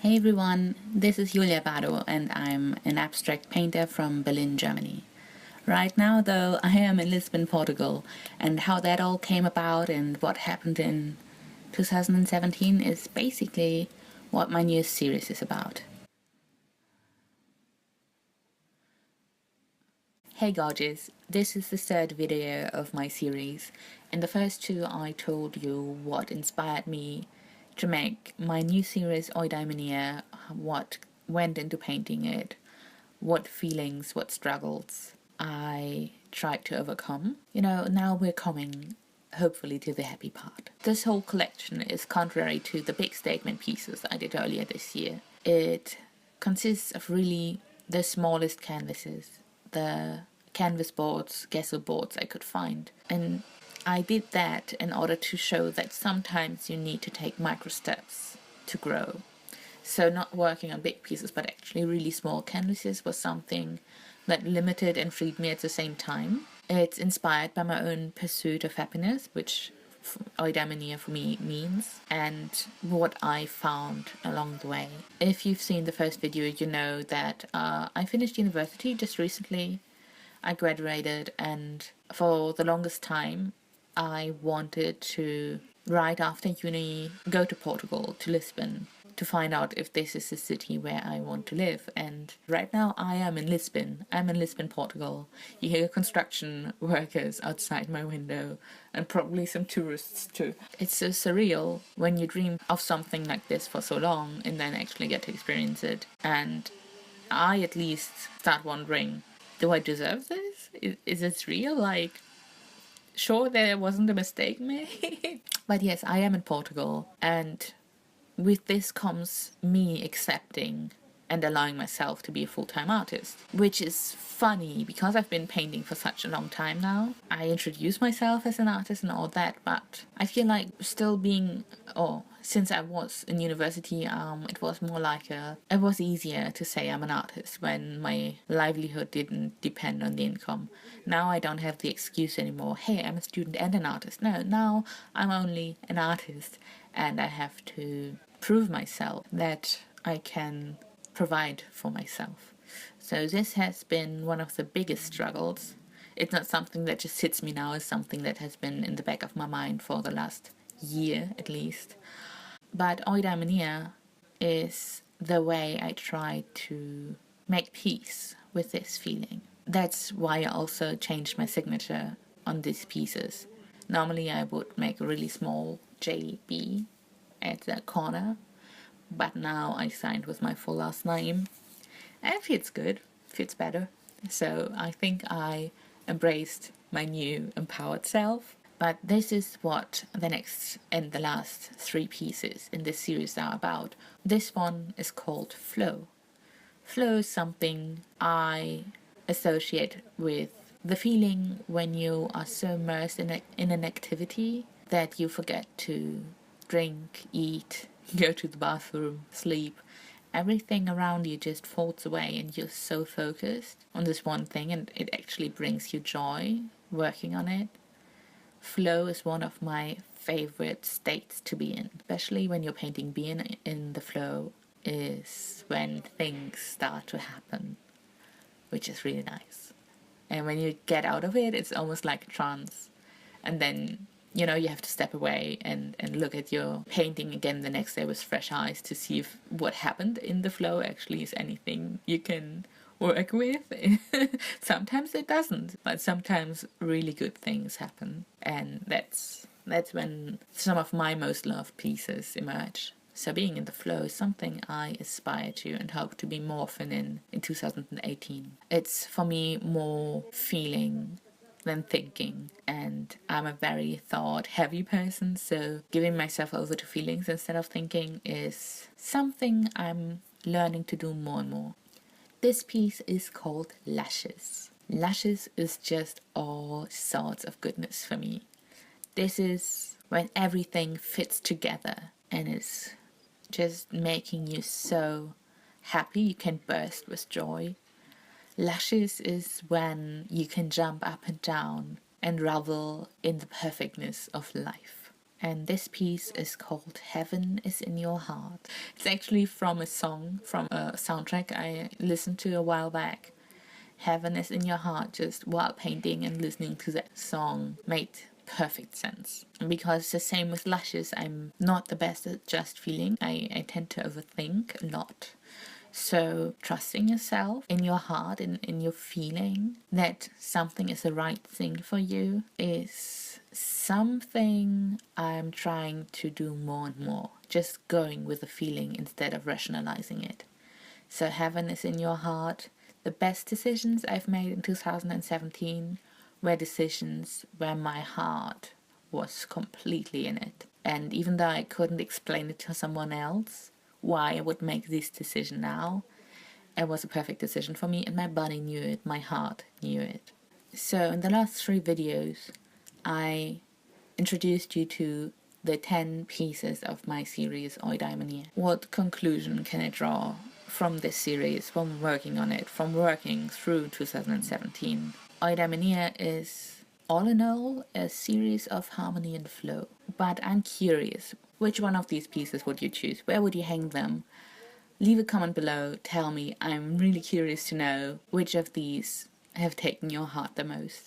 Hey everyone, this is Badow and I'm an abstract painter from Berlin, Germany. Right now, though, I am in Lisbon, Portugal, and how that all came about and what happened in 2017 is basically what my new series is about. Hey gorgeous, this is the third video of my series. In the first two I told you what inspired me to make my new series Eudaimonia, what went into painting it, what feelings, what struggles I tried to overcome. Now we're coming hopefully to the happy part. This whole collection is contrary to the big statement pieces I did earlier this year. It consists of really the smallest canvases, the canvas boards, gesso boards I could find. And I did that in order to show that sometimes you need to take micro steps to grow. So not working on big pieces, but actually really small canvases was something that limited and freed me at the same time. It's inspired by my own pursuit of happiness, which eudaimonia for me means, and what I found along the way. If you've seen the first video, you know that I finished university just recently. I graduated, and for the longest time I wanted to, right after uni, go to Portugal, to Lisbon, to find out if this is the city where I want to live. And right now I am in Lisbon. I'm in Lisbon, Portugal. You hear construction workers outside my window and probably some tourists too. It's so surreal when you dream of something like this for so long and then actually get to experience it. And I at least start wondering, do I deserve this? Is this real? Like, sure, there wasn't a mistake made. But yes, I am in Portugal, and with this comes me accepting and allowing myself to be a full-time artist, which is funny because I've been painting for such a long time now. I introduce myself as an artist and all that, but I feel like still being, since I was in university, it was more like it was easier to say I'm an artist when my livelihood didn't depend on the income. Now I don't have the excuse anymore, hey, I'm a student and an artist. No, now I'm only an artist, and I have to prove myself that I can provide for myself. So this has been one of the biggest struggles. It's not something that just hits me now, it's something that has been in the back of my mind for the last year at least. But eudaimonia is the way I try to make peace with this feeling. That's why I also changed my signature on these pieces. Normally I would make a really small JB at the corner, but now I signed with my full last name, and it feels good, feels better. So I think I embraced my new empowered self. But this is what the next and the last three pieces in this series are about. This one is called Flow. Flow is something I associate with the feeling when you are so immersed in an activity that you forget to drink, eat, go to the bathroom, sleep. Everything around you just falls away and you're so focused on this one thing, and it actually brings you joy working on it. Flow is one of my favorite states to be in, especially when you're painting. Being in the flow is when things start to happen, which is really nice. And when you get out of it, it's almost like a trance. And then you have to step away and look at your painting again the next day with fresh eyes to see if what happened in the flow actually is anything you can work with. Sometimes it doesn't, but sometimes really good things happen, and that's when some of my most loved pieces emerge. So being in the flow is something I aspire to and hope to be more often in 2018. It's for me more feeling than thinking, and I'm a very thought heavy person, so giving myself over to feelings instead of thinking is something I'm learning to do more and more. This piece is called Lashes. Lashes is just all sorts of goodness for me. This is when everything fits together and is just making you so happy you can burst with joy. Lashes is when you can jump up and down and revel in the perfectness of life. And this piece is called Heaven is in Your Heart. It's actually from a song, from a soundtrack I listened to a while back. Heaven is in Your Heart, just while painting and listening to that song, made perfect sense. And because the same with lashes, I'm not the best at just feeling. I tend to overthink a lot. So trusting yourself in your heart, in your feeling that something is the right thing for you is something I'm trying to do more and more. Just going with the feeling instead of rationalizing it. So heaven is in your heart. The best decisions I've made in 2017 were decisions where my heart was completely in it. And even though I couldn't explain it to someone else, why I would make this decision now, it was a perfect decision for me, and my body knew it, my heart knew it. So in the last 3 videos, I introduced you to the 10 pieces of my series Eudaimonia. What conclusion can I draw from this series, from working on it, from working through 2017? Eudaimonia is, all in all, a series of harmony and flow. But I'm curious, which one of these pieces would you choose? Where would you hang them? Leave a comment below, tell me. I'm really curious to know which of these have taken your heart the most.